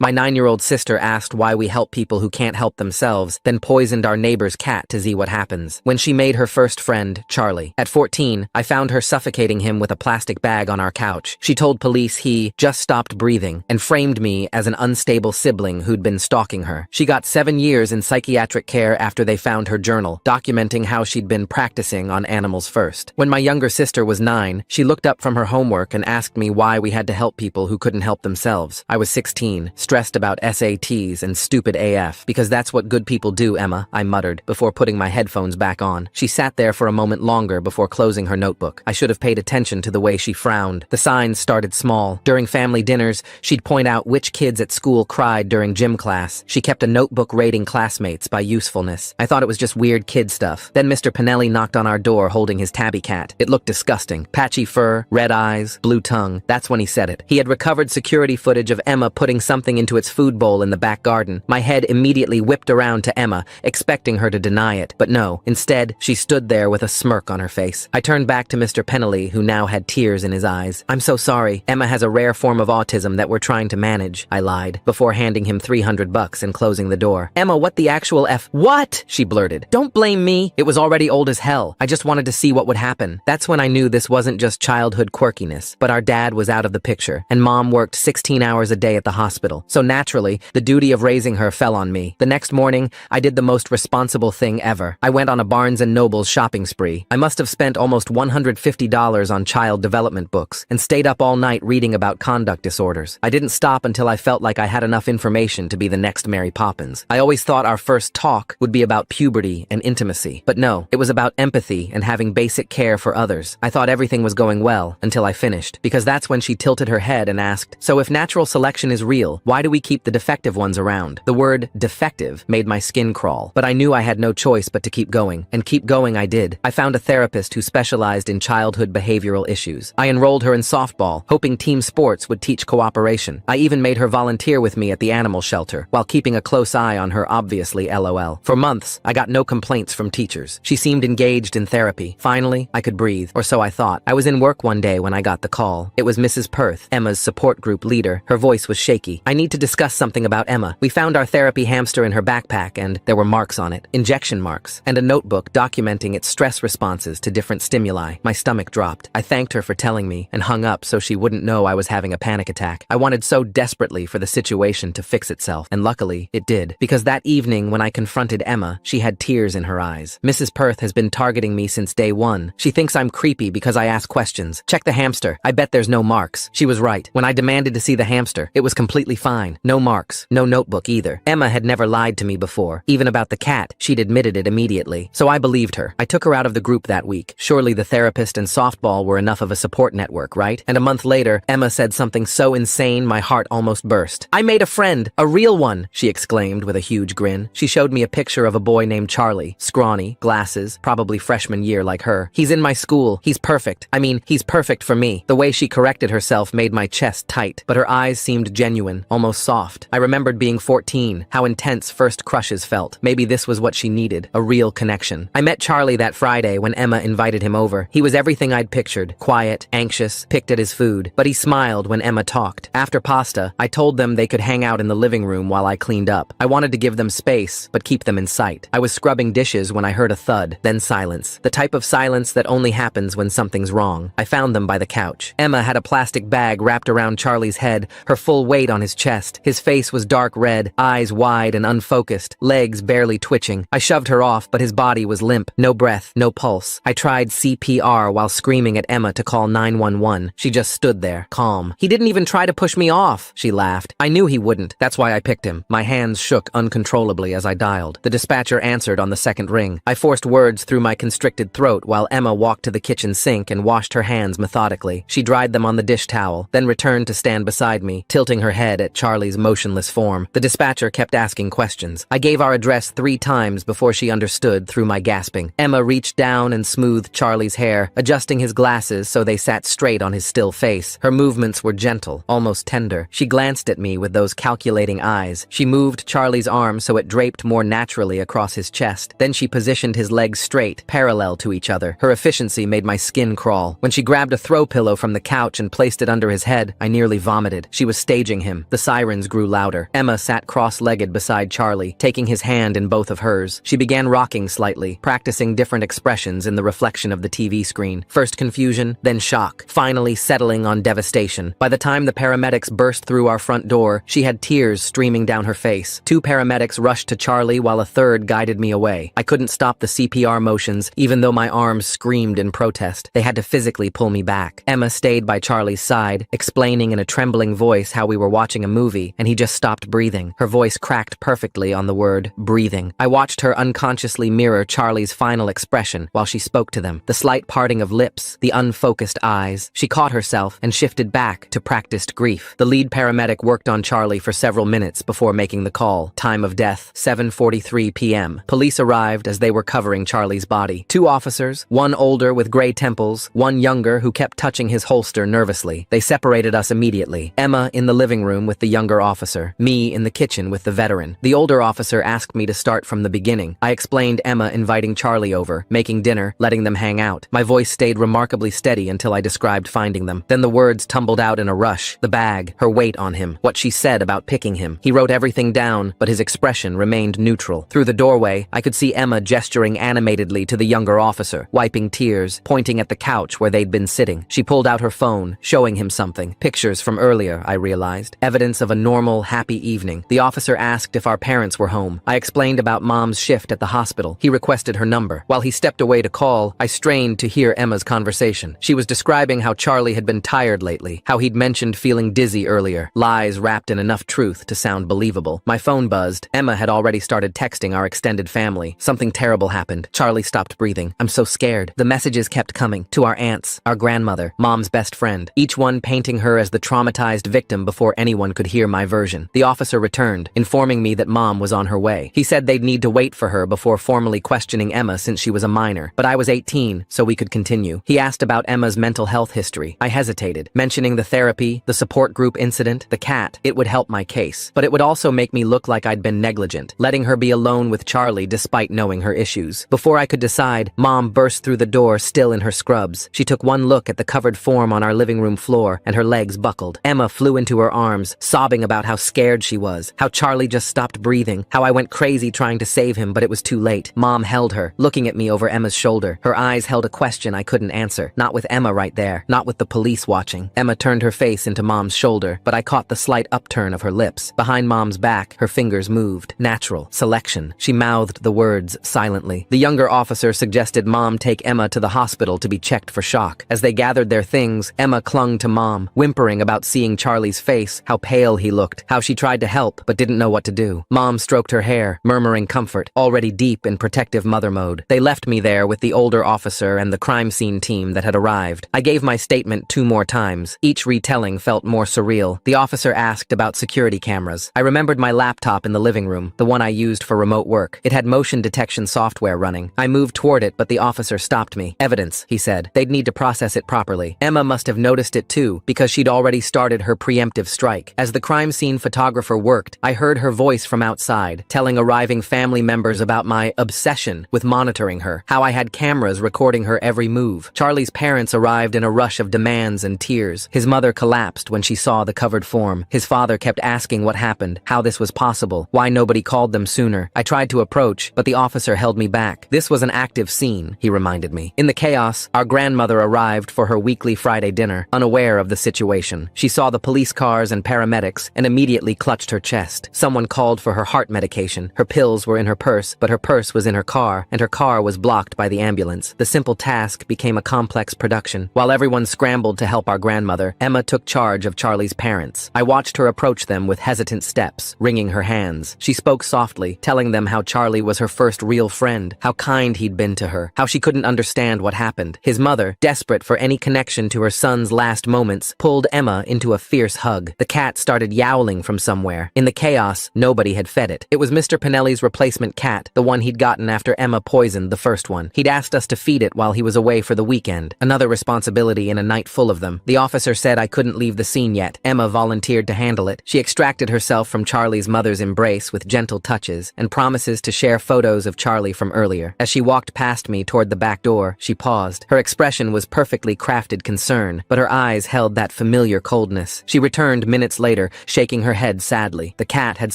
My 9-year-old sister asked why we help people who can't help themselves, then poisoned our neighbor's cat to see what happens. When she made her first friend, Charlie. At 14, I found her suffocating him with a plastic bag on our couch. She told police he just stopped breathing and framed me as an unstable sibling who'd been stalking her. She got 7 years in psychiatric care after they found her journal, documenting how she'd been practicing on animals first. When my younger sister was 9, she looked up from her homework and asked me why we had to help people who couldn't help themselves. I was 16, stressed about SATs and stupid AF. Because that's what good people do, Emma, I muttered, before putting my headphones back on. She sat there for a moment longer before closing her notebook. I should have paid attention to the way she frowned. The signs started small. During family dinners, she'd point out which kids at school cried during gym class. She kept a notebook rating classmates by usefulness. I thought it was just weird kid stuff. Then Mr. Pinelli knocked on our door holding his tabby cat. It looked disgusting. Patchy fur, red eyes, blue tongue. That's when he said it. He had recovered security footage of Emma putting something into its food bowl in the back garden. My head immediately whipped around to Emma, expecting her to deny it. But no, instead, she stood there with a smirk on her face. I turned back to Mr. Pinelli, who now had tears in his eyes. I'm so sorry. Emma has a rare form of autism that we're trying to manage, I lied, before handing him $300 and closing the door. Emma, what the actual F? What? She blurted. Don't blame me. It was already old as hell. I just wanted to see what would happen. That's when I knew this wasn't just childhood quirkiness, but our dad was out of the picture, and Mom worked 16 hours a day at the hospital. So naturally, the duty of raising her fell on me. The next morning, I did the most responsible thing ever. I went on a Barnes & Noble's shopping spree. I must have spent almost $150 on child development books and stayed up all night reading about conduct disorders. I didn't stop until I felt like I had enough information to be the next Mary Poppins. I always thought our first talk would be about puberty and intimacy. But no, it was about empathy and having basic care for others. I thought everything was going well until I finished, because that's when she tilted her head and asked, so if natural selection is real, why do we keep the defective ones around? The word defective made my skin crawl, but I knew I had no choice but to keep going, and keep going I did. I found a therapist who specialized in childhood behavioral issues. I enrolled her in softball, hoping team sports would teach cooperation. I even made her volunteer with me at the animal shelter, while keeping a close eye on her obviously LOL. For months, I got no complaints from teachers. She seemed engaged in therapy. Finally, I could breathe, or so I thought. I was in work one day when I got the call. It was Mrs. Perth, Emma's support group leader. Her voice was shaky. I need to discuss something about Emma. We found our therapy hamster in her backpack, and there were marks on it. Injection marks. And a notebook documenting its stress responses to different stimuli. My stomach dropped. I thanked her for telling me, and hung up so she wouldn't know I was having a panic attack. I wanted so desperately for the situation to fix itself, and luckily, it did. Because that evening when I confronted Emma, she had tears in her eyes. Mrs. Perth has been targeting me since day one. She thinks I'm creepy because I ask questions. Check the hamster. I bet there's no marks. She was right. When I demanded to see the hamster, it was completely fine. No marks. No notebook either. Emma had never lied to me before. Even about the cat, she'd admitted it immediately. So I believed her. I took her out of the group that week. Surely the therapist and softball were enough of a support network, right? And a month later, Emma said something so insane my heart almost burst. I made a friend. A real one, she exclaimed with a huge grin. She showed me a picture of a boy named Charlie. Scrawny, glasses, probably freshman year like her. He's in my school. He's perfect. I mean, he's perfect for me. The way she corrected herself made my chest tight, but her eyes seemed genuine, almost soft. I remembered being 14, how intense first crushes felt. Maybe this was what she needed, a real connection. I met Charlie that Friday when Emma invited him over. He was everything I'd pictured. Quiet, anxious, picked at his food. But he smiled when Emma talked. After pasta, I told them they could hang out in the living room while I cleaned up. I wanted to give them space, but keep them in sight. I was scrubbing dishes when I heard a thud, then silence. The type of silence that only happens when something's wrong. I found them by the couch. Emma had a plastic bag wrapped around Charlie's head, her full weight on his chest. His face was dark red, eyes wide and unfocused, legs barely twitching. I shoved her off, but his body was limp. No breath, no pulse. I tried CPR while screaming at Emma to call 911. She just stood there, calm. He didn't even try to push me off, she laughed. I knew he wouldn't. That's why I picked him. My hands shook uncontrollably as I dialed. The dispatcher answered on the second ring. I forced words through my constricted throat while Emma walked to the kitchen sink and washed her hands methodically. She dried them on the dish towel, then returned to stand beside me, tilting her head at Charlie's motionless form. The dispatcher kept asking questions. I gave our address 3 times before she understood through my gasping. Emma reached down and smoothed Charlie's hair, adjusting his glasses so they sat straight on his still face. Her movements were gentle, almost tender. She glanced at me with those calculating eyes. She moved Charlie's arm so it draped more naturally across his chest. Then she positioned his legs straight, parallel to each other. Her efficiency made my skin crawl. When she grabbed a throw pillow from the couch and placed it under his head, I nearly vomited. She was staging him. The sirens grew louder. Emma sat cross-legged beside Charlie, taking his hand in both of hers. She began rocking slightly, practicing different expressions in the reflection of the TV screen. First confusion, then shock, finally settling on devastation. By the time the paramedics burst through our front door, she had tears streaming down her face. 2 paramedics rushed to Charlie while a third guided me away. I couldn't stop the CPR motions, even though my arms screamed in protest. They had to physically pull me back. Emma stayed by Charlie's side, explaining in a trembling voice how we were watching a movie, and he just stopped breathing. Her voice cracked perfectly on the word breathing. I watched her unconsciously mirror Charlie's final expression while she spoke to them. The slight parting of lips, the unfocused eyes. She caught herself and shifted back to practiced grief. The lead paramedic worked on Charlie for several minutes before making the call. Time of death, 7:43 p.m. Police arrived as they were covering Charlie's body. 2 officers, one older with gray temples, one younger who kept touching his holster nervously. They separated us immediately. Emma in the living room with the younger officer, me in the kitchen with the veteran. The older officer asked me to start from the beginning. I explained Emma inviting Charlie over, making dinner, letting them hang out. My voice stayed remarkably steady until I described finding them. Then the words tumbled out in a rush. The bag, her weight on him, what she said about picking him. He wrote everything down, but his expression remained neutral. Through the doorway, I could see Emma gesturing animatedly to the younger officer, wiping tears, pointing at the couch where they'd been sitting. She pulled out her phone, showing him something. Pictures from earlier, I realized. Evidence of a normal, happy evening. The officer asked if our parents were home. I explained about Mom's shift at the hospital. He requested her number. While he stepped away to call, I strained to hear Emma's conversation. She was describing how Charlie had been tired lately, how he'd mentioned feeling dizzy earlier, lies wrapped in enough truth to sound believable. My phone buzzed. Emma had already started texting our extended family. Something terrible happened. Charlie stopped breathing. I'm so scared. The messages kept coming. To our aunts, our grandmother, Mom's best friend, each one painting her as the traumatized victim before anyone could hear my version. The officer returned, informing me that Mom was on her way. He said they'd need to wait for her before formally questioning Emma since she was a minor, but I was 18, so we could continue. He asked about Emma's mental health history. I hesitated, mentioning the therapy, the support group incident, the cat. It would help my case, but it would also make me look like I'd been negligent, letting her be alone with Charlie despite knowing her issues. Before I could decide, Mom burst through the door still in her scrubs. She took one look at the covered form on our living room floor, and her legs buckled. Emma flew into her arms, sobbing about how scared she was, how Charlie just stopped breathing, how I went crazy trying to save him, but it was too late. Mom held her, looking at me over Emma's shoulder. Her eyes held a question I couldn't answer. Not with Emma right there, not with the police watching. Emma turned her face into Mom's shoulder, but I caught the slight upturn of her lips. Behind Mom's back, her fingers moved. Natural. Selection. She mouthed the words silently. The younger officer suggested Mom take Emma to the hospital to be checked for shock. As they gathered their things, Emma clung to Mom, whimpering about seeing Charlie's face, how pale he looked, how she tried to help but didn't know what to do. Mom stroked her hair, murmuring comfort, already deep in protective mother mode. They left me there with the older officer and the crime scene team that had arrived. I gave my statement 2 more times. Each retelling felt more surreal. The officer asked about security cameras. I remembered my laptop in the living room, the one I used for remote work. It had motion detection software running. I moved toward it, but the officer stopped me. Evidence, he said. They'd need to process it properly. Emma must have noticed it too, because she'd already started her preemptive strike. As the crime scene photographer worked, I heard her voice from outside, telling arriving family members about my obsession with monitoring her, how I had cameras recording her every move. Charlie's parents arrived in a rush of demands and tears. His mother collapsed when she saw the covered form. His father kept asking what happened, how this was possible, why nobody called them sooner. I tried to approach, but the officer held me back. This was an active scene, he reminded me. In the chaos, our grandmother arrived for her weekly Friday dinner, unaware of the situation. She saw the police cars and paramedics and immediately clutched her chest. Someone called for her heart medication. Her pills were in her purse, but her purse was in her car, and her car was blocked by the ambulance. The simple task became a complex production. While everyone scrambled to help our grandmother, Emma took charge of Charlie's parents. I watched her approach them with hesitant steps, wringing her hands. She spoke softly, telling them how Charlie was her first real friend, how kind he'd been to her, how she couldn't understand what happened. His mother, desperate for any connection to her son's last moments, pulled Emma into a fierce hug. The cat started yowling from somewhere. In the chaos, nobody had fed it. It was Mr. Pinelli's replacement cat, the one he'd gotten after Emma poisoned the first one. He'd asked us to feed it while he was away for the weekend. Another responsibility in a night full of them. The officer said I couldn't leave the scene yet. Emma volunteered to handle it. She extracted herself from Charlie's mother's embrace with gentle touches and promises to share photos of Charlie from earlier. As she walked past me toward the back door, she paused. Her expression was perfectly crafted concern, but her eyes held that familiar coldness. She returned minutes later later, shaking her head sadly. The cat had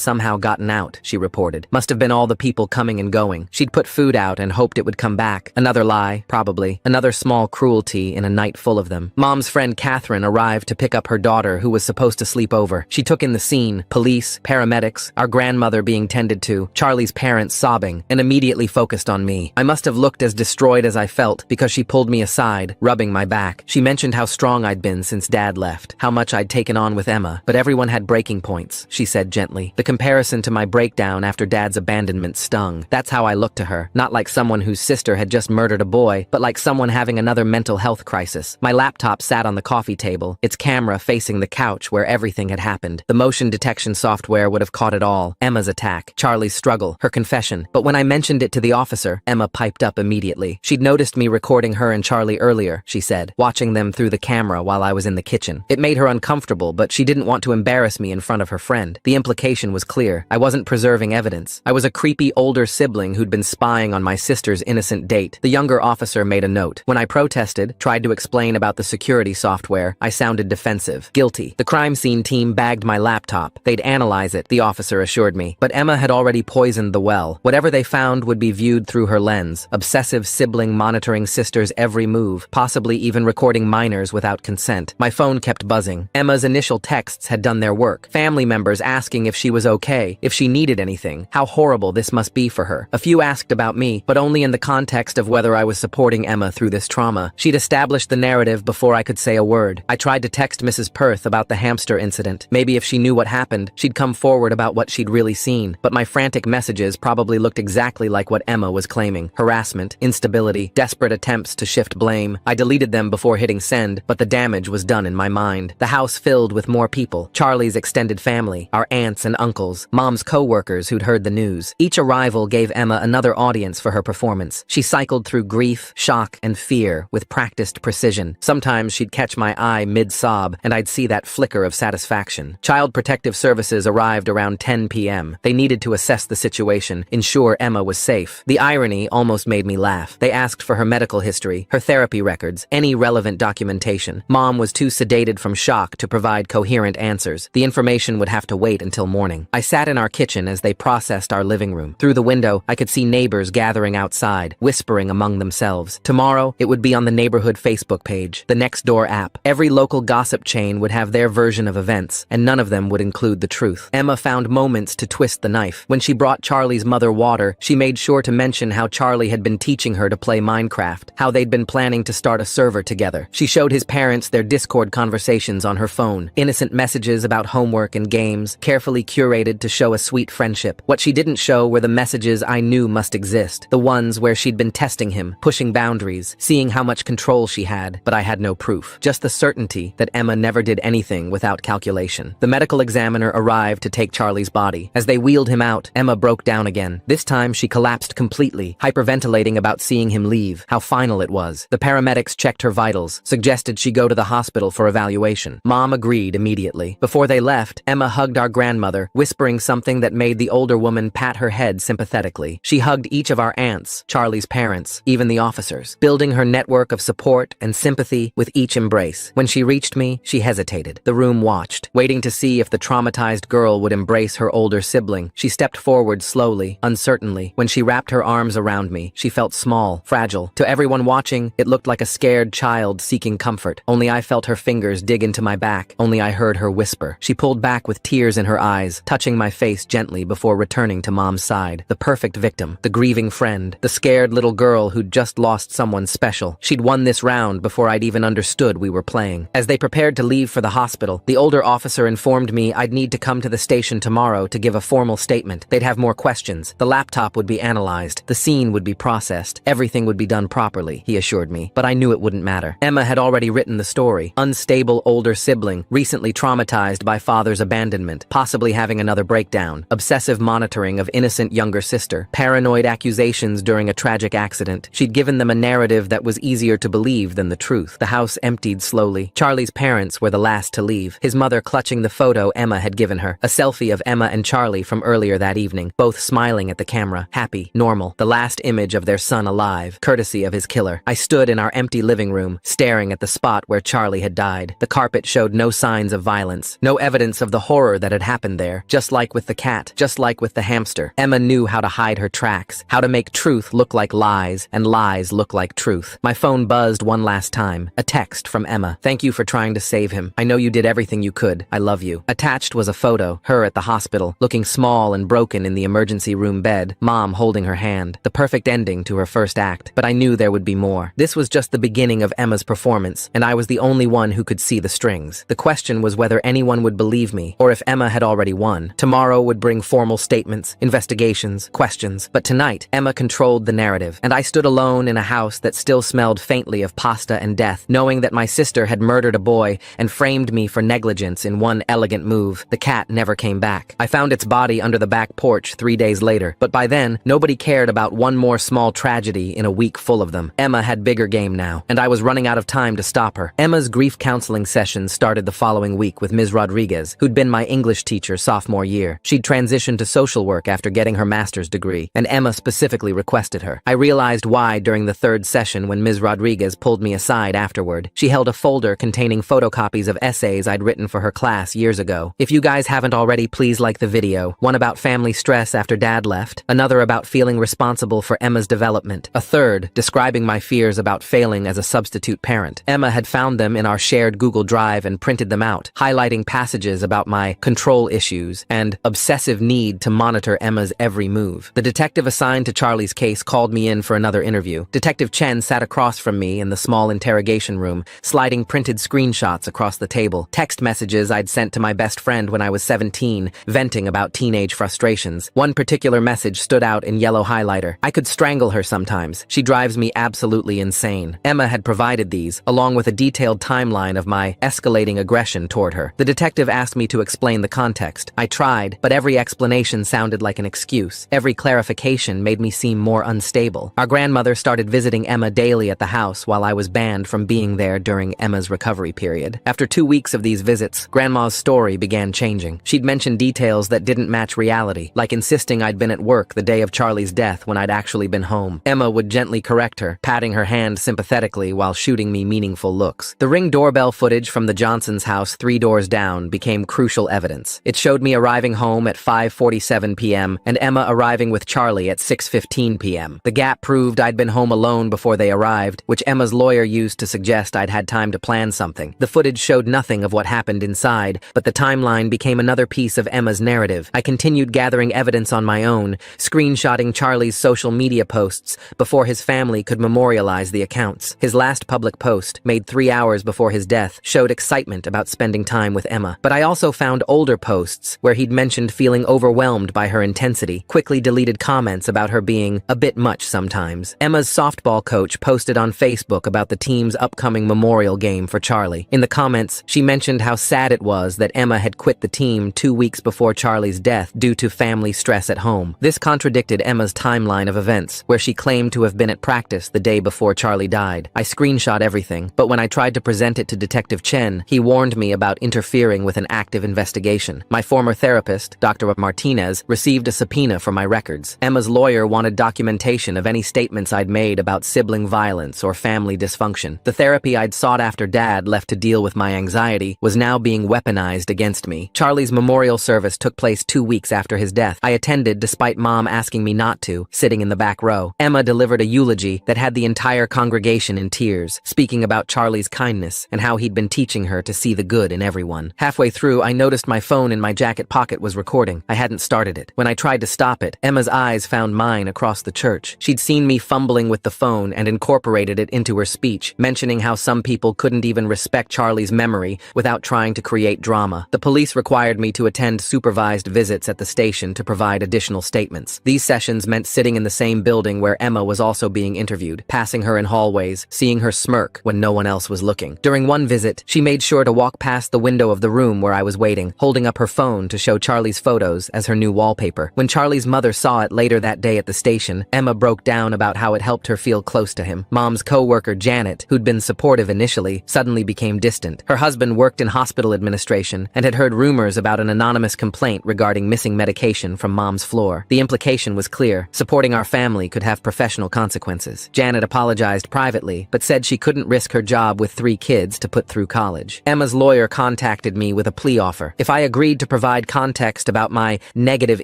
somehow gotten out, she reported. Must have been all the people coming and going. She'd put food out and hoped it would come back. Another lie, probably. Another small cruelty in a night full of them. Mom's friend Catherine arrived to pick up her daughter, who was supposed to sleep over. She took in the scene: police, paramedics, our grandmother being tended to, Charlie's parents sobbing, and immediately focused on me. I must have looked as destroyed as I felt because she pulled me aside, rubbing my back. She mentioned how strong I'd been since Dad left, how much I'd taken on with Emma, but everyone had breaking points, she said gently. The comparison to my breakdown after Dad's abandonment stung. That's how I looked to her, not like someone whose sister had just murdered a boy, but like someone having another mental health crisis. My laptop sat on the coffee table, its camera facing the couch where everything had happened. The motion detection software would have caught it all. Emma's attack, Charlie's struggle, her confession. But when I mentioned it to the officer, Emma piped up immediately. She'd noticed me recording her and Charlie earlier, she said, watching them through the camera while I was in the kitchen. It made her uncomfortable, but she didn't want to embarrass me in front of her friend. The implication was clear. I wasn't preserving evidence. I was a creepy older sibling who'd been spying on my sister's innocent date. The younger officer made a note. When I protested, tried to explain about the security software, I sounded defensive. Guilty. The crime scene team bagged my laptop. They'd analyze it, the officer assured me. But Emma had already poisoned the well. Whatever they found would be viewed through her lens. Obsessive sibling monitoring sister's every move, possibly even recording minors without consent. My phone kept buzzing. Emma's initial texts had done their work. Family members asking if she was okay, if she needed anything. How horrible this must be for her. A few asked about me, but only in the context of whether I was supporting Emma through this trauma. She'd established the narrative before I could say a word. I tried to text Mrs. Perth about the hamster incident. Maybe if she knew what happened, she'd come forward about what she'd really seen. But my frantic messages probably looked exactly like what Emma was claiming. Harassment, instability, desperate attempts to shift blame. I deleted them before hitting send, but the damage was done in my mind. The house filled with more people. Charlie's extended family, our aunts and uncles, Mom's co-workers who'd heard the news. Each arrival gave Emma another audience for her performance. She cycled through grief, shock, and fear with practiced precision. Sometimes she'd catch my eye mid-sob, and I'd see that flicker of satisfaction. Child Protective Services arrived around 10 p.m. They needed to assess the situation, ensure Emma was safe. The irony almost made me laugh. They asked for her medical history, her therapy records, any relevant documentation. Mom was too sedated from shock to provide coherent answers. The information would have to wait until morning. I sat in our kitchen as they processed our living room. Through the window, I could see neighbors gathering outside, whispering among themselves. Tomorrow, it would be on the neighborhood Facebook page, the Nextdoor app. Every local gossip chain would have their version of events, and none of them would include the truth. Emma found moments to twist the knife. When she brought Charlie's mother water, she made sure to mention how Charlie had been teaching her to play Minecraft, how they'd been planning to start a server together. She showed his parents their Discord conversations on her phone, innocent messages about homework and games, carefully curated to show a sweet friendship. What she didn't show were the messages I knew must exist, the ones where she'd been testing him, pushing boundaries, seeing how much control she had, but I had no proof. Just the certainty that Emma never did anything without calculation. The medical examiner arrived to take Charlie's body. As they wheeled him out, Emma broke down again. This time she collapsed completely, hyperventilating about seeing him leave, how final it was. The paramedics checked her vitals, suggested she go to the hospital for evaluation. Mom agreed immediately. Before they left, Emma hugged our grandmother, whispering something that made the older woman pat her head sympathetically. She hugged each of our aunts, Charlie's parents, even the officers, building her network of support and sympathy with each embrace. When she reached me, she hesitated. The room watched, waiting to see if the traumatized girl would embrace her older sibling. She stepped forward slowly, uncertainly. When she wrapped her arms around me, she felt small, fragile. To everyone watching, it looked like a scared child seeking comfort. Only I felt her fingers dig into my back. Only I heard her whisper. She pulled back with tears in her eyes, touching my face gently before returning to Mom's side. The perfect victim, the grieving friend, the scared little girl who'd just lost someone special. She'd won this round before I'd even understood we were playing. As they prepared to leave for the hospital, the older officer informed me I'd need to come to the station tomorrow to give a formal statement. They'd have more questions. The laptop would be analyzed. The scene would be processed. Everything would be done properly, he assured me. But I knew it wouldn't matter. Emma had already written the story. Unstable older sibling, recently traumatized by father's abandonment, possibly having another breakdown, obsessive monitoring of innocent younger sister, paranoid accusations during a tragic accident. She'd given them a narrative that was easier to believe than the truth. The house emptied slowly. Charlie's parents were the last to leave, his mother clutching the photo Emma had given her, a selfie of Emma and Charlie from earlier that evening, both smiling at the camera, happy, normal, the last image of their son alive, courtesy of his killer. I stood in our empty living room, staring at the spot where Charlie had died. The carpet showed no signs of violence. evidence. No evidence of the horror that had happened there. Just like with the cat, just like with the hamster. Emma knew how to hide her tracks, how to make truth look like lies, and lies look like truth. My phone buzzed one last time. A text from Emma. "Thank you for trying to save him. I know you did everything you could. I love you." Attached was a photo, her at the hospital, looking small and broken in the emergency room bed, Mom holding her hand. The perfect ending to her first act. But I knew there would be more. This was just the beginning of Emma's performance, and I was the only one who could see the strings. The question was whether anyone would believe me, or if Emma had already won. Tomorrow would bring formal statements, investigations, questions. But tonight, Emma controlled the narrative, and I stood alone in a house that still smelled faintly of pasta and death, knowing that my sister had murdered a boy and framed me for negligence in one elegant move. The cat never came back. I found its body under the back porch 3 days later, but by then, nobody cared about one more small tragedy in a week full of them. Emma had bigger game now, and I was running out of time to stop her. Emma's grief counseling sessions started the following week with Ms. Rodriguez, who'd been my English teacher sophomore year. She'd transitioned to social work after getting her master's degree, and Emma specifically requested her. I realized why during the third session when Ms. Rodriguez pulled me aside afterward. She held a folder containing photocopies of essays I'd written for her class years ago. If you guys haven't already, please like the video. One about family stress after Dad left, another about feeling responsible for Emma's development, a third describing my fears about failing as a substitute parent. Emma had found them in our shared Google Drive and printed them out, highlighting passages about my control issues and obsessive need to monitor Emma's every move. The detective assigned to Charlie's case called me in for another interview. Detective Chen sat across from me in the small interrogation room, sliding printed screenshots across the table, text messages I'd sent to my best friend when I was 17, venting about teenage frustrations. One particular message stood out in yellow highlighter. "I could strangle her sometimes. She drives me absolutely insane." Emma had provided these, along with a detailed timeline of my escalating aggression toward her. The detective asked me to explain the context. I tried, but every explanation sounded like an excuse. Every clarification made me seem more unstable. Our grandmother started visiting Emma daily at the house while I was banned from being there during Emma's recovery period. After 2 weeks of these visits, Grandma's story began changing. She'd mentioned details that didn't match reality, like insisting I'd been at work the day of Charlie's death when I'd actually been home. Emma would gently correct her, patting her hand sympathetically while shooting me meaningful looks. The Ring doorbell footage from the Johnsons' house 3 doors down became crucial evidence. It showed me arriving home at 5:47 p.m. and Emma arriving with Charlie at 6:15 p.m. The gap proved I'd been home alone before they arrived, which Emma's lawyer used to suggest I'd had time to plan something. The footage showed nothing of what happened inside, but the timeline became another piece of Emma's narrative. I continued gathering evidence on my own, screenshotting Charlie's social media posts before his family could memorialize the accounts. His last public post, made 3 hours before his death, showed excitement about spending time with Emma. But I also found older posts where he'd mentioned feeling overwhelmed by her intensity, quickly deleted comments about her being a bit much sometimes. Emma's softball coach posted on Facebook about the team's upcoming memorial game for Charlie. In the comments, she mentioned how sad it was that Emma had quit the team 2 weeks before Charlie's death due to family stress at home. This contradicted Emma's timeline of events, where she claimed to have been at practice the day before Charlie died. I screenshot everything, but when I tried to present it to Detective Chen, he warned me about interfering with an active investigation. My former therapist, Dr. Martinez, received a subpoena for my records. Emma's lawyer wanted documentation of any statements I'd made about sibling violence or family dysfunction. The therapy I'd sought after Dad left to deal with my anxiety was now being weaponized against me. Charlie's memorial service took place 2 weeks after his death. I attended despite Mom asking me not to, sitting in the back row. Emma delivered a eulogy that had the entire congregation in tears, speaking about Charlie's kindness and how he'd been teaching her to see the good in everyone. Halfway through, I noticed my phone in my jacket pocket was recording. I hadn't started it. When I tried to stop it, Emma's eyes found mine across the church. She'd seen me fumbling with the phone and incorporated it into her speech, mentioning how some people couldn't even respect Charlie's memory without trying to create drama. The police required me to attend supervised visits at the station to provide additional statements. These sessions meant sitting in the same building where Emma was also being interviewed, passing her in hallways, seeing her smirk when no one else was looking. During one visit, she made sure to walk past the window of the room where I was waiting, holding up her phone to show Charlie's photos as her new wallpaper. When Charlie's mother saw it later that day at the station, Emma broke down about how it helped her feel close to him. Mom's co-worker Janet, who'd been supportive initially, suddenly became distant. Her husband worked in hospital administration and had heard rumors about an anonymous complaint regarding missing medication from Mom's floor. The implication was clear. Supporting our family could have professional consequences. Janet apologized privately, but said she couldn't risk her job with 3 kids to put through college. Emma's lawyer contacted contacted me with a plea offer. If I agreed to provide context about my negative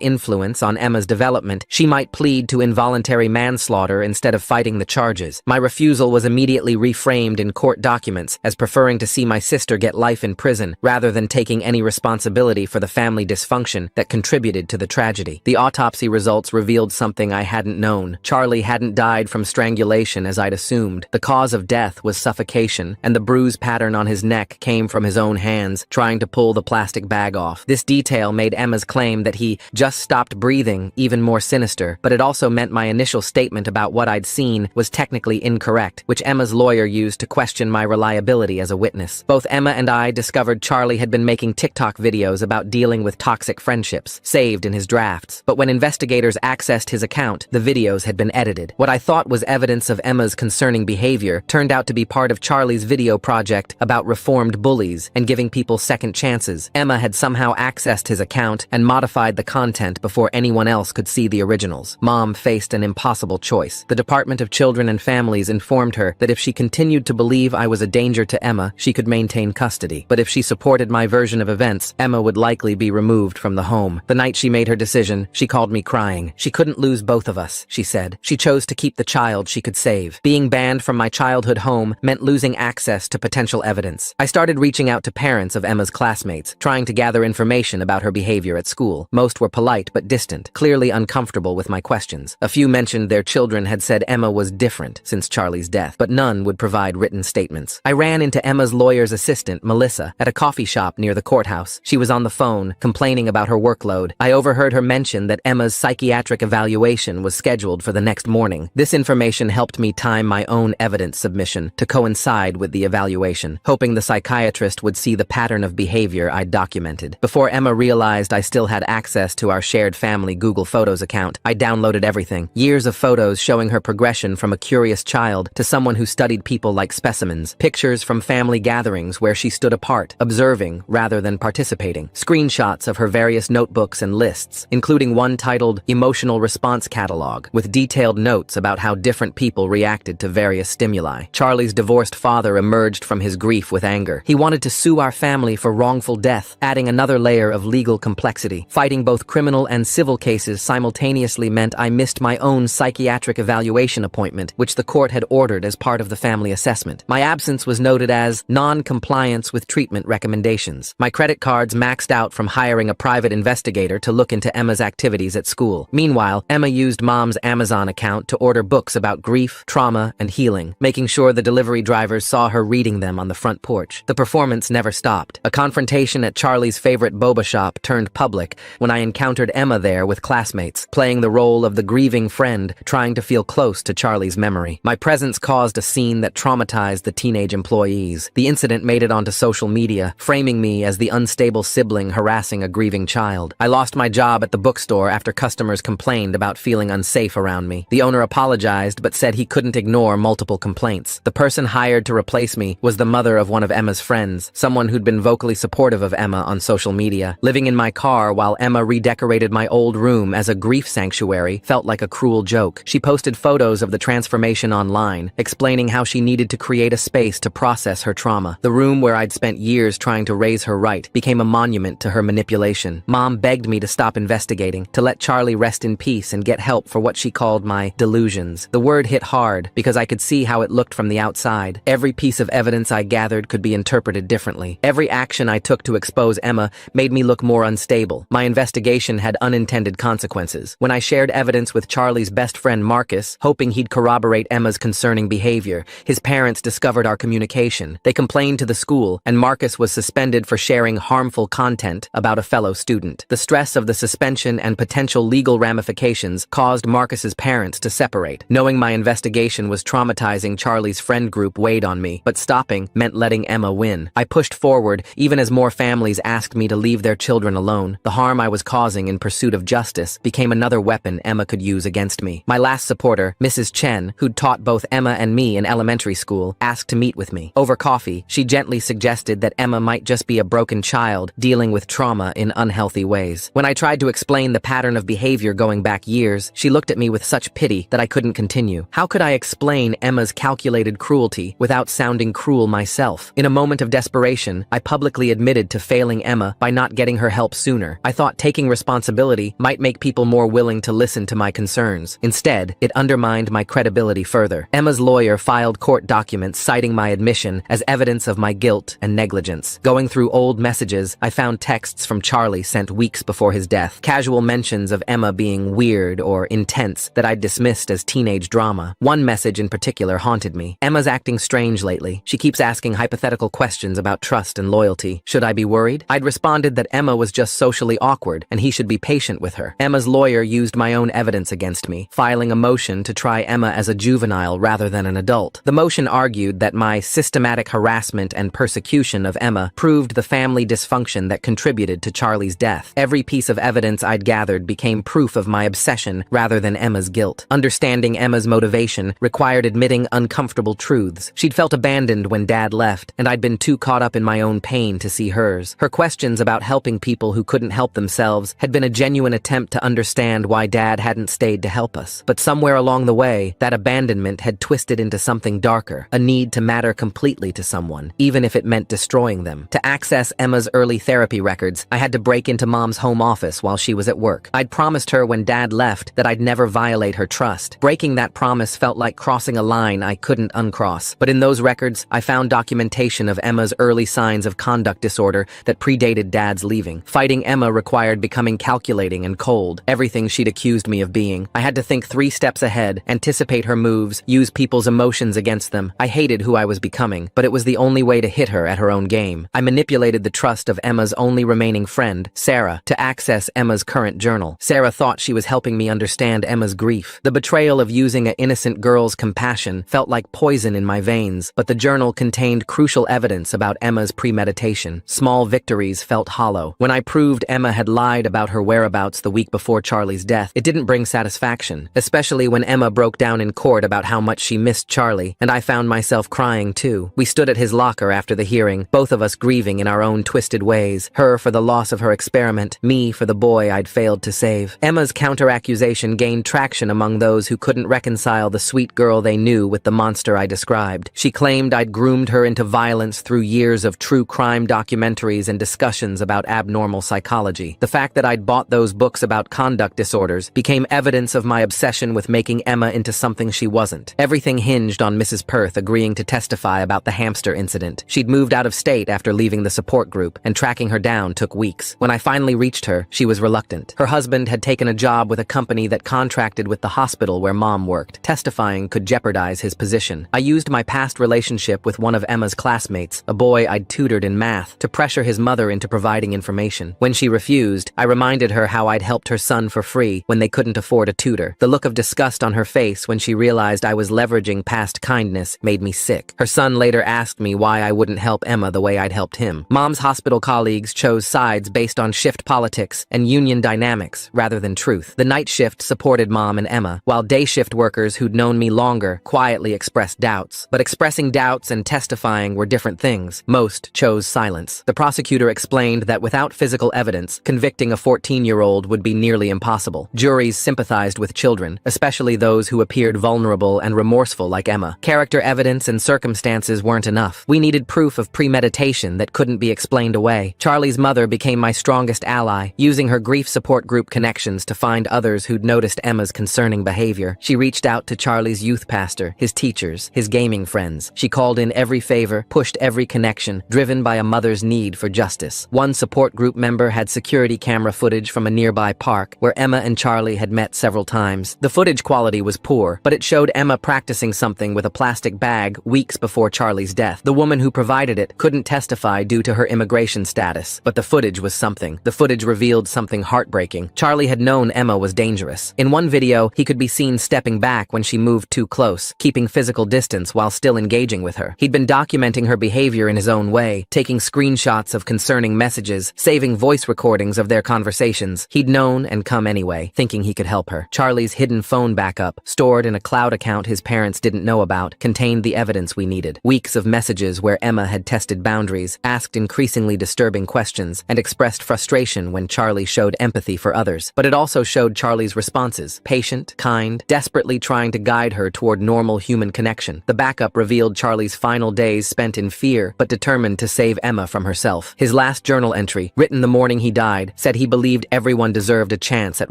influence on Emma's development, she might plead to involuntary manslaughter instead of fighting the charges. My refusal was immediately reframed in court documents as preferring to see my sister get life in prison rather than taking any responsibility for the family dysfunction that contributed to the tragedy. The autopsy results revealed something I hadn't known. Charlie hadn't died from strangulation as I'd assumed. The cause of death was suffocation, and the bruise pattern on his neck came from his own hands, trying to pull the plastic bag off. This detail made Emma's claim that he just stopped breathing even more sinister, but it also meant my initial statement about what I'd seen was technically incorrect, which Emma's lawyer used to question my reliability as a witness. Both Emma and I discovered Charlie had been making TikTok videos about dealing with toxic friendships, saved in his drafts. But when investigators accessed his account, the videos had been edited. What I thought was evidence of Emma's concerning behavior turned out to be part of Charlie's video project about reformed bullies and giving people second chances. Emma had somehow accessed his account and modified the content before anyone else could see the originals. Mom faced an impossible choice. The Department of Children and Families informed her that if she continued to believe I was a danger to Emma, she could maintain custody. But if she supported my version of events, Emma would likely be removed from the home. The night she made her decision, she called me crying. She couldn't lose both of us, she said. She chose to keep the child she could save. Being banned from my childhood home meant losing access to potential evidence. I started reaching out to parents of Emma's classmates, trying to gather information about her behavior at school. Most were polite but distant, clearly uncomfortable with my questions. A few mentioned their children had said Emma was different since Charlie's death, but none would provide written statements. I ran into Emma's lawyer's assistant, Melissa, at a coffee shop near the courthouse. She was on the phone, complaining about her workload. I overheard her mention that Emma's psychiatric evaluation was scheduled for the next morning. This information helped me time my own evidence submission to coincide with the evaluation, hoping the psychiatrist would see the pattern of behavior I'd documented. Before Emma realized I still had access to our shared family Google Photos account, I downloaded everything. Years of photos showing her progression from a curious child to someone who studied people like specimens. Pictures from family gatherings where she stood apart, observing rather than participating. Screenshots of her various notebooks and lists, including one titled Emotional Response Catalog, with detailed notes about how different people reacted to various stimuli. Charlie's divorced father emerged from his grief with anger. He wanted to sue our family for wrongful death, adding another layer of legal complexity. Fighting both criminal and civil cases simultaneously meant I missed my own psychiatric evaluation appointment, which the court had ordered as part of the family assessment. My absence was noted as non-compliance with treatment recommendations. My credit cards maxed out from hiring a private investigator to look into Emma's activities at school. Meanwhile, Emma used Mom's Amazon account to order books about grief, trauma, and healing, making sure the delivery drivers saw her reading them on the front porch. The performance never stopped. A confrontation at Charlie's favorite boba shop turned public when I encountered Emma there with classmates, playing the role of the grieving friend trying to feel close to Charlie's memory. My presence caused a scene that traumatized the teenage employees. The incident made it onto social media, framing me as the unstable sibling harassing a grieving child. I lost my job at the bookstore after customers complained about feeling unsafe around me. The owner apologized but said he couldn't ignore multiple complaints. The person hired to replace me was the mother of one of Emma's friends, someone who'd been vocally supportive of Emma on social media. Living in my car while Emma redecorated my old room as a grief sanctuary felt like a cruel joke. She posted photos of the transformation online, explaining how she needed to create a space to process her trauma. The room where I'd spent years trying to raise her right became a monument to her manipulation. Mom begged me to stop investigating, to let Charlie rest in peace and get help for what she called my delusions. The word hit hard because I could see how it looked from the outside. Every piece of evidence I gathered could be interpreted differently. Every action I took to expose Emma made me look more unstable. My investigation had unintended consequences. When I shared evidence with Charlie's best friend Marcus, hoping he'd corroborate Emma's concerning behavior, his parents discovered our communication. They complained to the school, and Marcus was suspended for sharing harmful content about a fellow student. The stress of the suspension and potential legal ramifications caused Marcus's parents to separate. Knowing my investigation was traumatizing, Charlie's friend group weighed on me, but stopping meant letting Emma win. I pushed forward, even as more families asked me to leave their children alone. The harm I was causing in pursuit of justice became another weapon Emma could use against me. My last supporter, Mrs. Chen, who'd taught both Emma and me in elementary school, asked to meet with me. Over coffee, she gently suggested that Emma might just be a broken child dealing with trauma in unhealthy ways. When I tried to explain the pattern of behavior going back years, she looked at me with such pity that I couldn't continue. How could I explain Emma's calculated cruelty without sounding cruel myself? In a moment of desperation, I publicly admitted to failing Emma by not getting her help sooner. I thought taking responsibility might make people more willing to listen to my concerns. Instead, it undermined my credibility further. Emma's lawyer filed court documents citing my admission as evidence of my guilt and negligence. Going through old messages, I found texts from Charlie sent weeks before his death, casual mentions of Emma being weird or intense that I'd dismissed as teenage drama. One message in particular haunted me. Emma's acting strange lately. She keeps asking hypothetical questions about trust and loyalty. Should I be worried? I'd responded that Emma was just socially awkward and he should be patient with her. Emma's lawyer used my own evidence against me, filing a motion to try Emma as a juvenile rather than an adult. The motion argued that my systematic harassment and persecution of Emma proved the family dysfunction that contributed to Charlie's death. Every piece of evidence I'd gathered became proof of my obsession rather than Emma's guilt. Understanding Emma's motivation required admitting uncomfortable truths. She'd felt abandoned when Dad left, and I'd been too caught up in my own pain to see hers. Her questions about helping people who couldn't help themselves had been a genuine attempt to understand why Dad hadn't stayed to help us. But somewhere along the way, that abandonment had twisted into something darker, a need to matter completely to someone, even if it meant destroying them. To access Emma's early therapy records, I had to break into Mom's home office while she was at work. I'd promised her when Dad left that I'd never violate her trust. Breaking that promise felt like crossing a line I couldn't uncross. But in those records, I found documentation of Emma's early signs of conduct disorder that predated Dad's leaving. Fighting Emma required becoming calculating and cold, everything she'd accused me of being. I had to think 3 steps ahead, anticipate her moves, use people's emotions against them. I hated who I was becoming, but it was the only way to hit her at her own game. I manipulated the trust of Emma's only remaining friend, Sarah, to access Emma's current journal. Sarah thought she was helping me understand Emma's grief. The betrayal of using an innocent girl's compassion felt like poison in my veins, but the journal contained crucial evidence about Emma's premeditation. Small victories felt hollow. When I proved Emma had lied about her whereabouts the week before Charlie's death, it didn't bring satisfaction, especially when Emma broke down in court about how much she missed Charlie, and I found myself crying too. We stood at his locker after the hearing, both of us grieving in our own twisted ways, her for the loss of her experiment, me for the boy I'd failed to save. Emma's counter-accusation gained traction among those who couldn't reconcile the sweet girl they knew with the monster I described. She claimed I'd groomed her into violence through years of true crime documentaries and discussions about abnormal psychology. The fact that I'd bought those books about conduct disorders became evidence of my obsession with making Emma into something she wasn't. Everything hinged on Mrs. Perth agreeing to testify about the hamster incident. She'd moved out of state after leaving the support group, and tracking her down took weeks. When I finally reached her, she was reluctant. Her husband had taken a job with a company that contracted with the hospital where Mom worked. Testifying could jeopardize his position. I used my past relationship with one of Emma's classmates, a boy I'd tutored in math, to pressure his mother into providing information. When she refused, I reminded her how I'd helped her son for free when they couldn't afford a tutor. The look of disgust on her face when she realized I was leveraging past kindness made me sick. Her son later asked me why I wouldn't help Emma the way I'd helped him. Mom's hospital colleagues chose sides based on shift politics and union dynamics rather than truth. The night shift supported Mom and Emma, while day shift workers who'd known me longer quietly expressed doubts. But expressing doubts and testifying were different things. Most chose silence. The prosecutor explained that without physical evidence, convicting a 14-year-old would be nearly impossible. Juries sympathized with children, especially those who appeared vulnerable and remorseful like Emma. Character evidence and circumstances weren't enough. We needed proof of premeditation that couldn't be explained away. Charlie's mother became my strongest ally, using her grief support group connections to find others who'd noticed Emma's concerning behavior. She reached out to Charlie's youth pastor, his teachers, his gaming friends. She called in every favor, pushed every connection, driven by a mother's need for justice. One support group member had security camera footage from a nearby park where Emma and Charlie had met several times. The footage quality was poor, but it showed Emma practicing something with a plastic bag weeks before Charlie's death. The woman who provided it couldn't testify due to her immigration status, but the footage was something. The footage revealed something heartbreaking. Charlie had known Emma was dangerous. In one video, he could be seen stepping back when she moved too close, keeping physical distance while still engaging with her. He'd been documenting her behavior in his own way, taking screenshots of concerning messages, saving voice recordings of their conversations. He'd known and come anyway, thinking he could help her. Charlie's hidden phone backup, stored in a cloud account his parents didn't know about, contained the evidence we needed. Weeks of messages where Emma had tested boundaries, asked increasingly disturbing questions, and expressed frustration when Charlie showed empathy for others. But it also showed Charlie's responses, patient, kind, desperately trying to guide her toward normal human connection. The backup revealed Charlie's final days spent in fear, but determined to save Emma from herself. His last journal entry, written the morning he died, said he believed everyone deserved a chance at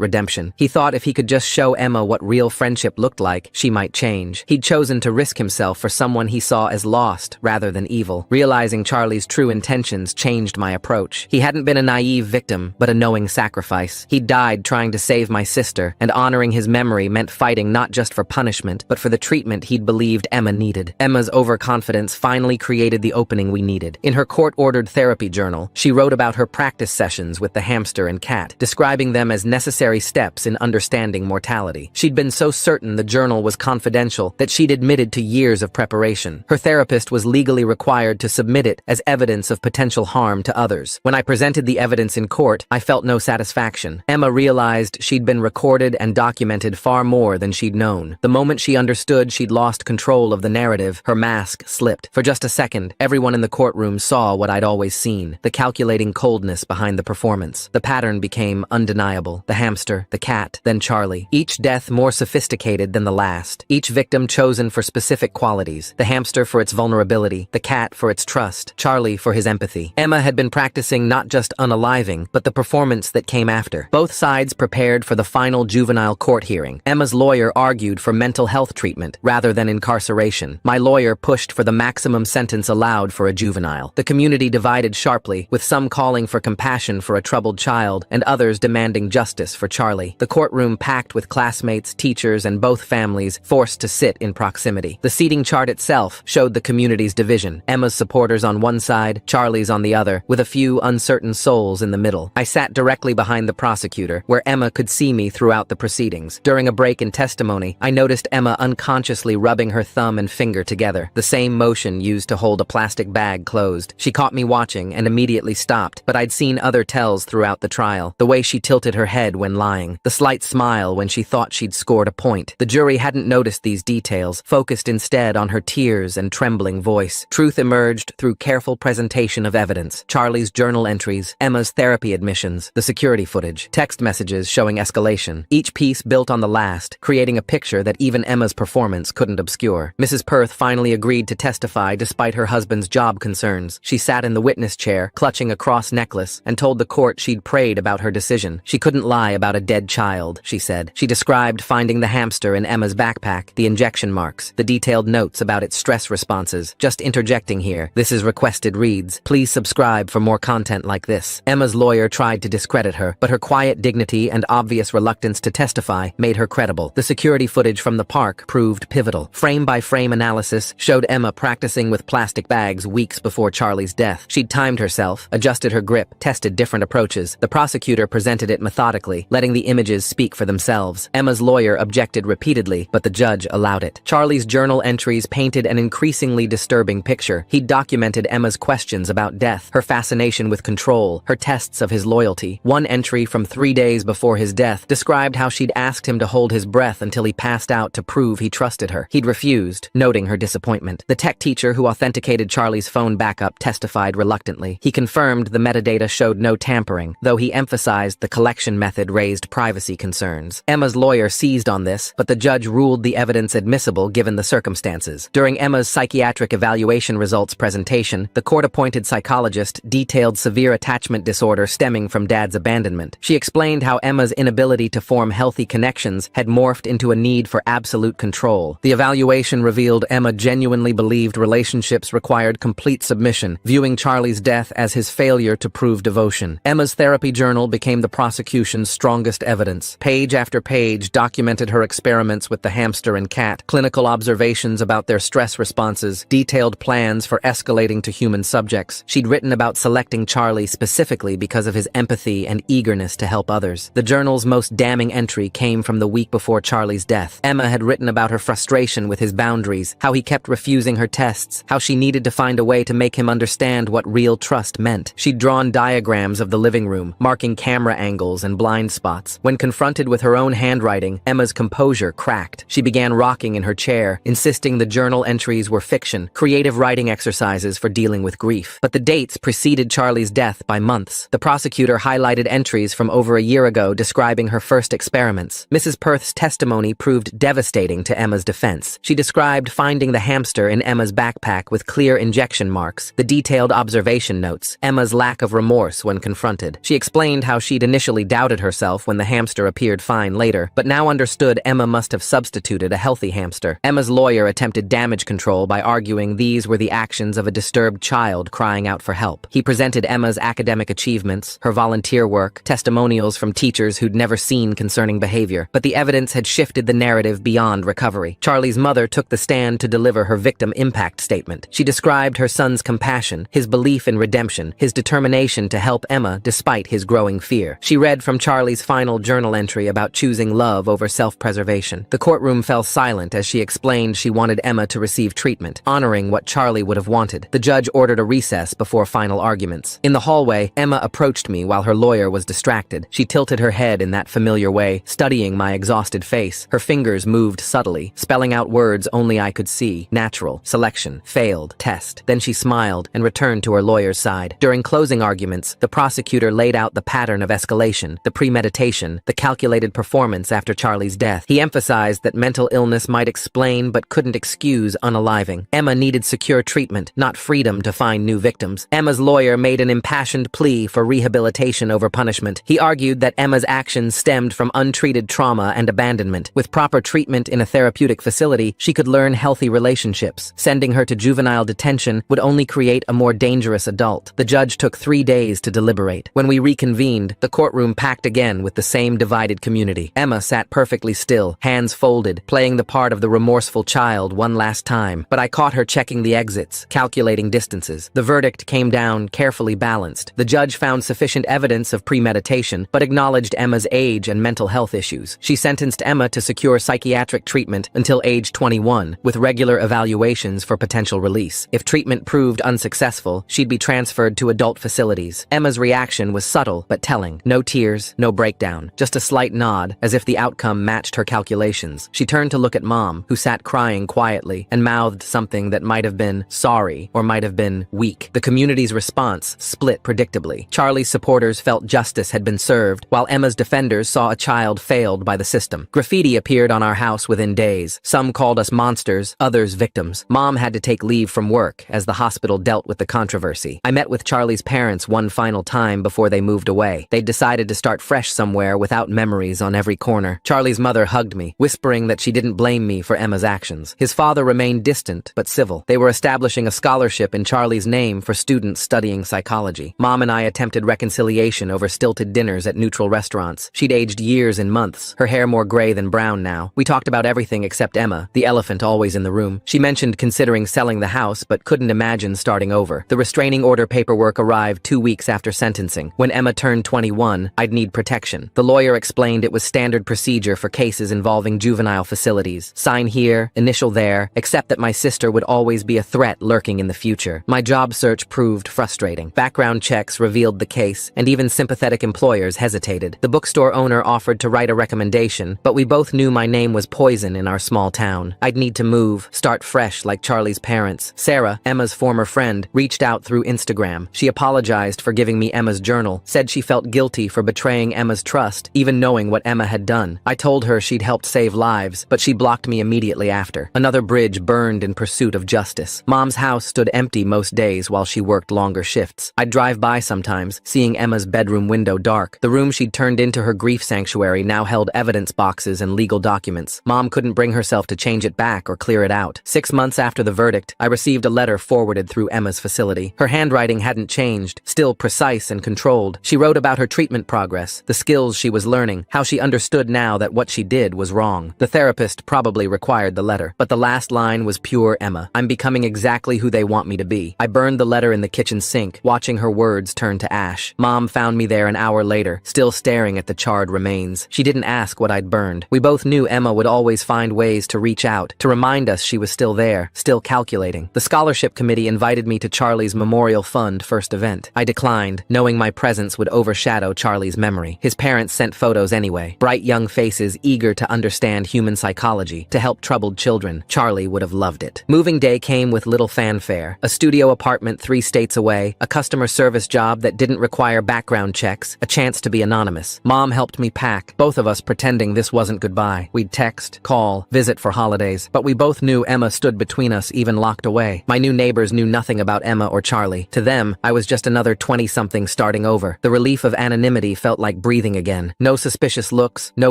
redemption. He thought if he could just show Emma what real friendship looked like, she might change. He'd chosen to risk himself for someone he saw as lost rather than evil. Realizing Charlie's true intentions changed my approach. He hadn't been a naive victim, but a knowing sacrifice. He died trying to save my sister, and honoring his memory meant fighting not just for punishment, but for the treatment he'd believed Emma needed. Emma's overconfidence finally created the opening we needed. In her court-ordered therapy journal, she wrote about her practice sessions with the hamster and cat, describing them as necessary steps in understanding mortality. She'd been so certain the journal was confidential that she'd admitted to years of preparation. Her therapist was legally required to submit it as evidence of potential harm to others. When I presented the evidence in court, I felt no satisfaction. Emma realized she'd been recorded and documented far more than she'd known. The moment she understood she'd lost control of the narrative, her mask slipped. For just a second, everyone in the courtroom saw what I'd always seen, the calculating coldness behind the performance. The pattern became undeniable. The hamster, the cat, then Charlie. Each death more sophisticated than the last. Each victim chosen for specific qualities. The hamster for its vulnerability, the cat for its trust, Charlie for his empathy. Emma had been practicing not just unaliving, but the performance that came after. Both sides prepared for the final juvenile court hearing. Emma's lawyer argued for mental health treatment rather than incarceration. My lawyer pushed for the maximum sentence allowed for a juvenile. The community divided sharply, with some calling for compassion for a troubled child and others demanding justice for Charlie. The courtroom packed with classmates, teachers, and both families forced to sit in proximity. The seating chart itself showed the community's division. Emma's supporters on one side, Charlie's on the other, with a few uncertain souls in the middle. I sat directly behind the prosecutor, where Emma could see me throughout the proceedings. During a break in testimony, I noticed Emma unconsciously rubbing her thumb and finger together, the same motion used to hold a plastic bag closed. She caught me watching and immediately stopped, but I'd seen other tells throughout the trial. The way she tilted her head when lying, the slight smile when she thought she'd scored a point. The jury hadn't noticed these details, focused instead on her tears and trembling voice. Truth emerged through careful presentation of evidence. Charlie's journal entries, Emma's therapy admissions, the security footage, text messages showing escalation. Each piece built on the last, creating a picture that even Emma's performance couldn't obscure. Mrs. Perth finally agreed to testify despite her husband's job concerns. She sat in the witness chair, clutching a cross necklace, and told the court she'd prayed about her decision. She couldn't lie about a dead child, she said. She described finding the hamster in Emma's backpack, the injection marks, the detailed notes about its stress responses. Just interjecting here, this is requested reads. Please subscribe for more content like this. Emma's lawyer tried to discredit her, but her quiet dignity and obvious reluctance to testify made her credible. The security footage from the park proved pivotal. Frame-by-frame analysis showed Emma practicing with plastic bags weeks before Charlie's death. She'd timed herself, adjusted her grip, tested different approaches. The prosecutor presented it methodically, letting the images speak for themselves. Emma's lawyer objected repeatedly, but the judge allowed it. Charlie's journal entries painted an increasingly disturbing picture. He'd documented Emma's questions about death, her fascination with control, her tests of his loyalty. One entry from 3 days before his death described how she'd asked him to hold his breath until he passed out to prove he trusted her. He'd refused, noting her disappointment. The tech teacher who authenticated Charlie's phone backup testified reluctantly. He confirmed the metadata showed no tampering, though he emphasized the collection method raised privacy concerns. Emma's lawyer seized on this, but the judge ruled the evidence admissible given the circumstances. During Emma's psychiatric evaluation results presentation, the court-appointed psychologist detailed severe attachment disorder stemming from Dad's abandonment. She explained how Emma's inability to form healthy connections had morphed into a need for absolute control. The evaluation revealed Emma genuinely believed relationships required complete submission, viewing Charlie's death as his failure to prove devotion. Emma's therapy journal became the prosecution's strongest evidence. Page after page documented her experiments with the hamster and cat, clinical observations about their stress responses, detailed plans for escalating to human subjects. She'd written about selecting Charlie specifically because of his empathy and eagerness to help others. The journal's most damning entry came from the week before Charlie's death. Emma had written about her frustration with his boundaries, how he kept refusing her tests, how she needed to find a way to make him understand what real trust meant. She'd drawn diagrams of the living room, marking camera angles and blind spots. When confronted with her own handwriting, Emma's composure cracked. She began rocking in her chair, insisting the journal entries were fiction, creative writing exercises for dealing with grief. But the dates preceded Charlie's death by months. The prosecutor highlighted entries from over a year ago describing her first experiments. Mrs. Perth's testimony proved devastating to Emma's defense. She described finding the hamster in Emma's backpack with clear injection marks, notebooks, the detailed observation notes, Emma's lack of remorse when confronted. She explained how she'd initially doubted herself when the hamster appeared fine later, but now understood Emma must have substituted a healthy hamster. Emma's lawyer attempted damage control by arguing these were the actions of a disturbed child crying out for help. He presented Emma's academic achievements, her volunteer work, testimonials from teachers who'd never seen concerning behavior, but the evidence had shifted the narrative beyond recovery. Charlie's mother took the stand to deliver her victim impact statement. She described her son's compassion, his belief in redemption, his determination to help Emma despite his growing fear. She read from Charlie's final journal entry about choosing love over self-preservation. The courtroom fell silent as she explained she wanted Emma to receive treatment, honoring what Charlie would have wanted. The judge ordered a recess before final arguments. In the hallway, Emma approached me while her lawyer was distracted. She tilted her head in that familiar way, studying my exhausted face. Her fingers moved subtly, spelling out words only I could see. Natural, selection, failed, test. Then she smiled and returned to her lawyer's side. During closing arguments, the prosecutor laid out the pattern of escalation, the premeditation, the calculated performance after Charlie's death. He emphasized that mental illness might explain but couldn't excuse unaliving. Emma needed secure treatment, not freedom to find new victims. Emma's lawyer made an impassioned plea for rehabilitation over punishment. He argued that Emma's actions stemmed from untreated trauma and abandonment. With proper treatment in a therapeutic facility, she could learn healthy relationships. Sending her to juvenile detention would only create a more dangerous adult. The judge took 3 days to deliberate. When we reconvened, the courtroom packed again with the same divided community. Emma sat perfectly still, hands folded, playing the part of the remorseful child one last time. But I caught her checking the exits, calculating distances. The verdict came down carefully balanced. The judge found sufficient evidence of premeditation, but acknowledged Emma's age and mental health issues. She sentenced Emma to secure psychiatric treatment until age 21, with regular evaluations for potential release. If treatment proved unsuccessful, she'd be transferred to adult facilities. Emma's reaction was subtle but telling. No tears, no breakdown, just a slight nod, as if the outcome matched her calculations. She turned to look at Mom, who sat crying quietly, and mouthed something that might have been sorry or might have been weak. The community's response split predictably. Charlie's supporters felt justice had been served, while Emma's defenders saw a child failed by the system. Graffiti appeared on our house within days. Some called us monsters, others victims. Mom had to take leave from work as the hospital dealt with the controversy. I met with Charlie's parents one final time before they moved away. They'd decided to start fresh somewhere without memories on every corner. Charlie's mother hugged me, whispering that she didn't blame me for Emma's actions. His father remained distant but civil. They were establishing a scholarship in Charlie's name for students studying psychology. Mom and I attempted reconciliation over stilted dinners at neutral restaurants. She'd aged years in months, her hair more gray than brown now. We talked about everything except Emma, the elephant always in the room. She mentioned considering selling the house but couldn't imagine starting over. The restraining order paperwork arrived 2 weeks after sentencing. When Emma turned 21, I'd need protection. The lawyer explained it was standard procedure for cases involving juvenile facilities. Sign here, initial there, except that my sister would always be a threat lurking in the future. My job search proved frustrating. Background checks revealed the case, and even sympathetic employers hesitated. The bookstore owner offered to write a recommendation, but we both knew my name was poison in our small town. I'd need to move, start fresh like Charlie's parents. Sarah, Emma's former friend, reached out through Instagram. She apologized for giving me Emma's journal, said she felt guilty for betraying Emma's trust, even knowing what Emma had done. I told her she'd helped save lives, but she blocked me immediately after. Another bridge burned in pursuit of justice. Mom's house stood empty most days while she worked longer shifts. I'd drive by sometimes, seeing Emma's bedroom window dark. The room she'd turned into her grief sanctuary now held evidence boxes and legal documents. Mom couldn't bring herself to change it back or clear it out. 6 months after the verdict, I received a letter forwarded through Emma's facility. Her handwriting hadn't changed, still precise and controlled. She wrote about her treatment progress, the skills she was learning, how she understood now that what she did was wrong. The therapist probably required the letter, but the last line was pure Emma. I'm becoming exactly who they want me to be. I burned the letter in the kitchen sink, watching her words turn to ash. Mom found me there an hour later, still staring at the charred remains. She didn't ask what I'd burned. We both knew Emma would always find ways to reach out, to remind us she was still there, still calculating. The scholarship committee invited me to Charlie's Memorial Fund first event. I declined, knowing my presence would overshadow Charlie's memory. His parents sent photos anyway, bright young faces eager to understand human psychology, to help troubled children. Charlie would have loved it. Moving day came with little fanfare. A studio apartment 3 states away, a customer service job that didn't require background checks, a chance to be anonymous. Mom helped me pack, both of us pretending this wasn't goodbye. We'd text, call, visit for holidays, but we both knew Emma stood between us even locked away. My new neighbors knew nothing about Emma or Charlie. To them, I was just another 20-something starting over. The relief of anonymity felt like breathing again. No suspicious looks, no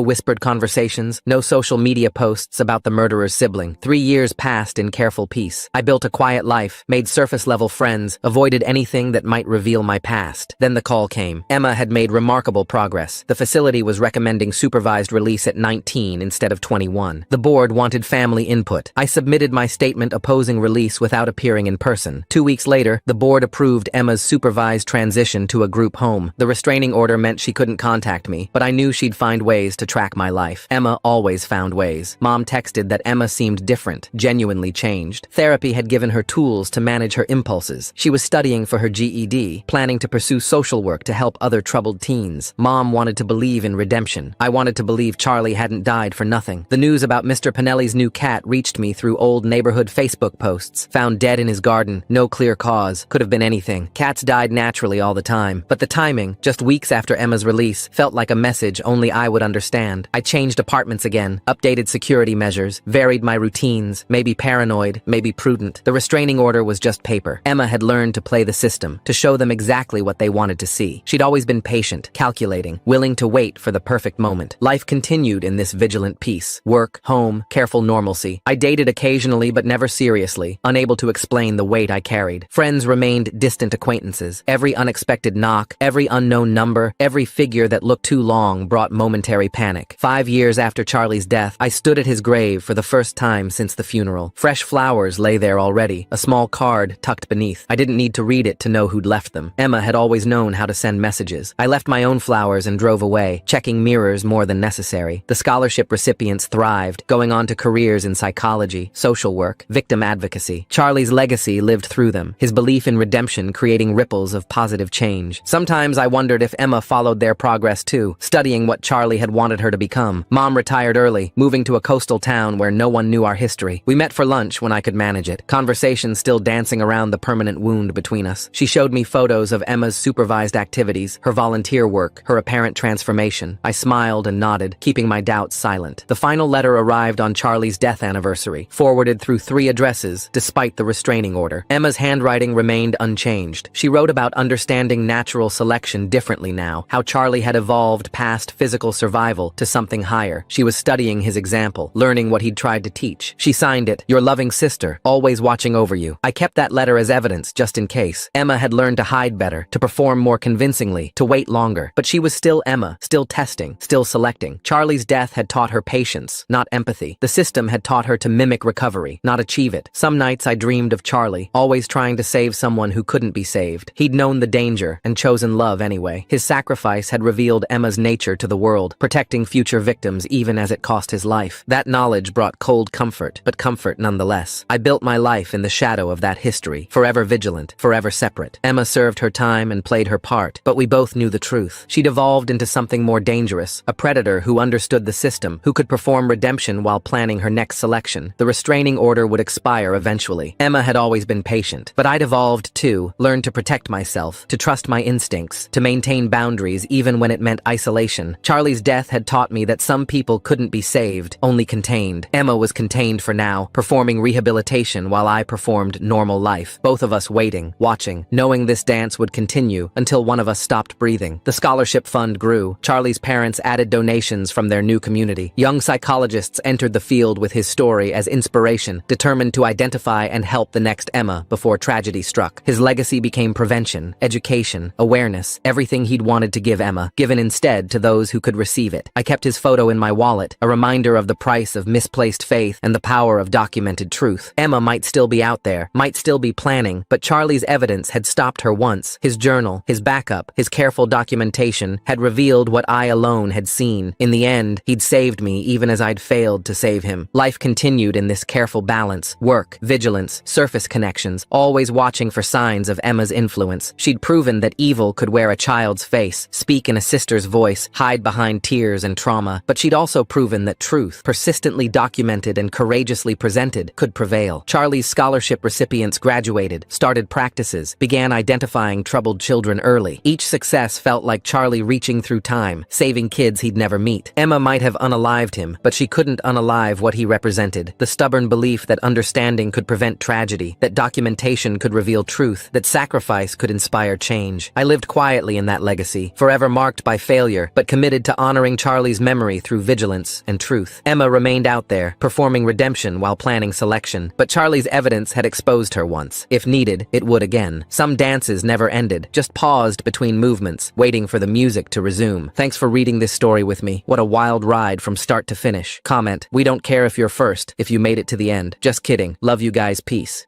whispered conversations, no social media posts about the murderer's sibling. 3 years passed in careful peace. I built a quiet life, made surface-level friends, avoided anything that might reveal my past. Then the call came. Emma had made remarkable progress. The facility was recommending supervised release at 19 instead of 21. The board wanted family input. I submitted my statement opposing release without appearing in person. 2 weeks later, the board approved Emma's supervised transition to a group home. The restraining order meant she couldn't contact me, but I knew she'd find ways to track my life. Emma always found ways. Mom texted that Emma seemed different, genuinely changed. Therapy had given her tools to manage her impulses. She was studying for her GED, planning to pursue social work to help other troubled teens. Mom wanted to believe in redemption. I wanted to believe Charlie hadn't died for nothing. The news about Mr. Pinelli's new cat reached me through old neighborhood Facebook posts. Found dead in his garden, no clear cause. Could have been anything. Cats died naturally all the time. But the timing, just weeks after Emma's release, felt like a message only I would understand. I changed apartments again, updated security measures, varied my routines, maybe paranoid, maybe prudent. The restraining order was just paper. Emma had learned to play the system, to show them exactly what they wanted to see. She'd always been patient, calculating, willing to wait for the perfect moment. Life continued in this vigilant peace. Work, home, careful normalcy. I dated occasionally but never seriously, unable to explain the weight I carried. Friends remained distant acquaintances. Every unexpected knock, every unknown number, every figure that looked too long brought momentary panic. 5 years after Charlie's death, I stood at his grave for the first time since the funeral. Fresh flowers lay there already, a small card tucked beneath. I didn't need to read it to know who'd left them. Emma had always known how to send messages. I left my own flowers and drove away, checking mirrors more than necessary. The scholarship recipients thrived, going on to careers in psychology, social work, victim advocacy. Charlie's legacy lived through them, his belief in redemption creating ripples of positive change. Sometimes I wondered if Emma followed their progress too, studying what Charlie had wanted her to become. Mom retired early, moving to a coastal town where no one knew our history. We met for lunch when I could manage it, conversation still dancing around the permanent wound between us. She showed me photos of Emma's supervised activities, her volunteer work, her apparent transformation. I smiled and nodded, keeping my doubts silent. The final letter arrived on Charlie's death anniversary, forwarded through 3 addresses, despite the restraining order. Emma's handwriting remained unchanged. She wrote about understanding natural selection differently now, how Charlie had evolved past physical survival to something higher. She was studying his example, learning what he'd tried to teach. She signed it, "Your loving sister, always watching over you." I kept that letter as evidence, just in case. Emma had learned to hide better, to perform more convincingly, to wait longer. But she was still Emma, still testing, still selecting. Charlie's death had taught her patience, not empathy. The system had taught her to mimic recovery, not achieve it. Some nights I dreamed of Charlie, always trying to save someone who couldn't be saved. He'd known the danger and chosen love anyway. His sacrifice had revealed Emma's nature to the world, protecting future victims even as it cost his life. That knowledge brought cold comfort, but comfort nonetheless. I built my life in the shadow of that history, forever vigilant, forever separate. Emma served her time and played her part, but we both knew the truth. She'd evolved into something more dangerous, a predator who understood the system, who could perform redemption while planning her next selection. The restraining order would expire eventually. Emma had always been patient, but I'd evolved too, learned to protect myself, to trust my instincts, to maintain boundaries even when it meant isolation. Charlie's death had taught me that some people couldn't be saved, only contained. Emma was contained for now, performing rehabilitation while I performed normal life. Both of us waiting, watching, knowing this dance would continue until one of us stopped breathing. The scholarship fund grew. Charlie's parents added donations from their new community. Young psychologists entered the field with his story as inspiration, determined to identify and help the next Emma before tragedy struck. His legacy became prevention, education, awareness, everything he'd wanted to give Emma, given instead to those who could receive it. I kept his photo in my wallet, a reminder of the price of misplaced faith and the power of documented truth. Emma might still be out there, might still be planning, but Charlie's evidence had stopped her once. His journal, his backup, his careful documentation had revealed what I alone had seen. In the end, he'd saved me even as I'd failed to save him. Life continued in this careful balance, work, vigilance, surface connections, always watching for signs of Emma's influence. She'd proven that evil could wear a child's face, speak in a sister's voice, hide behind tears and trauma, but she'd also proven that truth, persistently documented and courageously presented, could prevail. Charlie's scholarship recipients graduated, started practices, began identifying troubled children early. Each success felt like Charlie reaching through time, saving kids he'd never meet. Emma might have unalived him, but she couldn't unalive what he represented, the stubborn belief that understanding could prevent tragedy, that documentation could reveal truth, that sacrifice could inspire change. I lived quietly in that legacy, forever marked by failure, but committed to honoring Charlie's memory through vigilance and truth. Emma remained out there, performing redemption while planning selection, but Charlie's evidence had exposed her once. If needed, it would again. Some dances never ended, just paused between movements, waiting for the music to resume. Thanks for reading this story with me. What a wild ride from start to finish. Comment, we don't care if you're first, if you made it to the end. Just kidding. Love you guys. Peace.